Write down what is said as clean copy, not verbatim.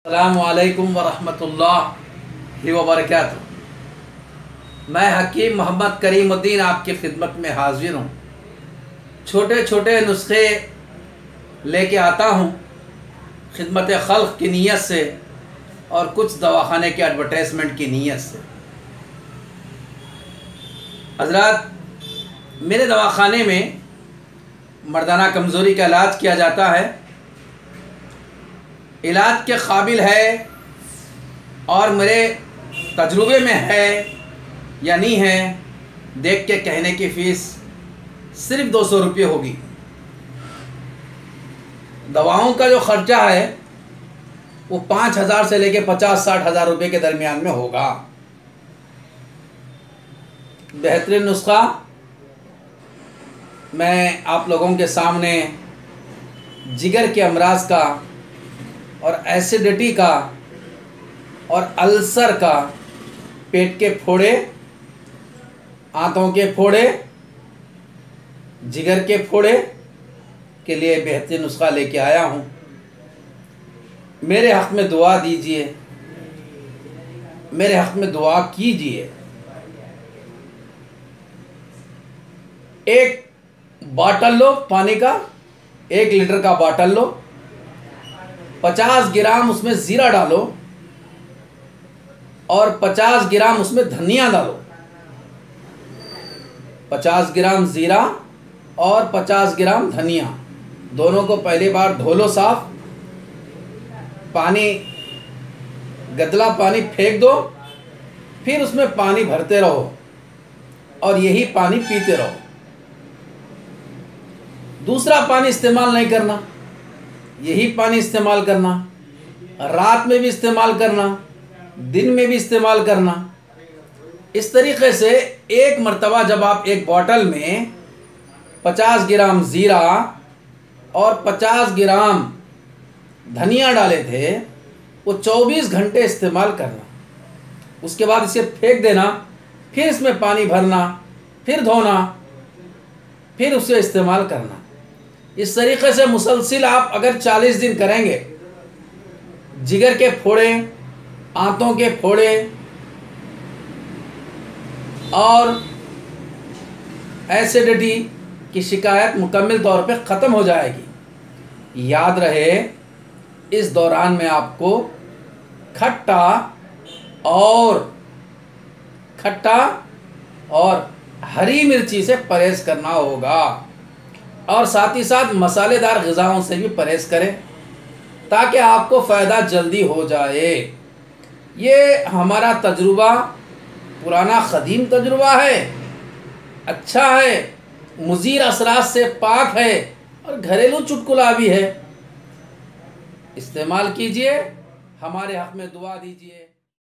अस्सलामुअलैकुम वरहमतुल्लाहि वबरकातुहू। मैं हकीम मोहम्मद करीमुद्दीन आपकी खिदमत में हाजिर हूँ। छोटे छोटे नुस्खे लेके आता हूँ खिदमत खल्क़ की नीयत से और कुछ दवाखाने के एडवर्टाइजमेंट की नीयत से। हज़रात, मेरे दवाखाने में मर्दाना कमज़ोरी का इलाज किया जाता है। इलाज के काबिल है और मेरे तजुर्बे में है या नहीं है, देख के कहने की फ़ीस सिर्फ 200 रुपये होगी। दवाओं का जो ख़र्चा है वो 5,000 से लेके 50-60 हज़ार रुपये के दरमियान में होगा। बेहतरीन नुस्खा मैं आप लोगों के सामने जिगर के अमराज का और एसिडिटी का और अल्सर का, पेट के फोड़े, आंतों के फोड़े, जिगर के फोड़े के लिए बेहतरीन नुस्खा लेके आया हूँ। मेरे हक़ में दुआ दीजिए, मेरे हक़ में दुआ कीजिए। एक बाटल लो पानी का, 1 लीटर का बाटल लो, 50 ग्राम उसमें ज़ीरा डालो और 50 ग्राम उसमें धनिया डालो। 50 ग्राम ज़ीरा और 50 ग्राम धनिया, दोनों को पहली बार धो लो साफ। पानी, गदला पानी फेंक दो, फिर उसमें पानी भरते रहो और यही पानी पीते रहो। दूसरा पानी इस्तेमाल नहीं करना, यही पानी इस्तेमाल करना। रात में भी इस्तेमाल करना, दिन में भी इस्तेमाल करना। इस तरीक़े से एक मर्तबा जब आप एक बॉटल में 50 ग्राम ज़ीरा और 50 ग्राम धनिया डाले थे, वो 24 घंटे इस्तेमाल करना। उसके बाद इसे फेंक देना, फिर इसमें पानी भरना, फिर धोना, फिर उसे इस्तेमाल करना। इस तरीक़े से मुसलसिल आप अगर 40 दिन करेंगे, जिगर के फोड़े, आंतों के फोड़े और एसिडिटी की शिकायत मुकम्मल तौर पे ख़त्म हो जाएगी। याद रहे, इस दौरान में आपको खट्टा और हरी मिर्ची से परहेज़ करना होगा और साथ ही साथ मसालेदार ग़िज़ाओं से भी परहेज़ करें ताकि आपको फ़ायदा जल्दी हो जाए। ये हमारा तजुर्बा पुराना क़दीम तजुर्बा है, अच्छा है, मुज़ीर असरात से पाक है और घरेलू चुटकुला भी है। इस्तेमाल कीजिए, हमारे हक़ में दुआ दीजिए।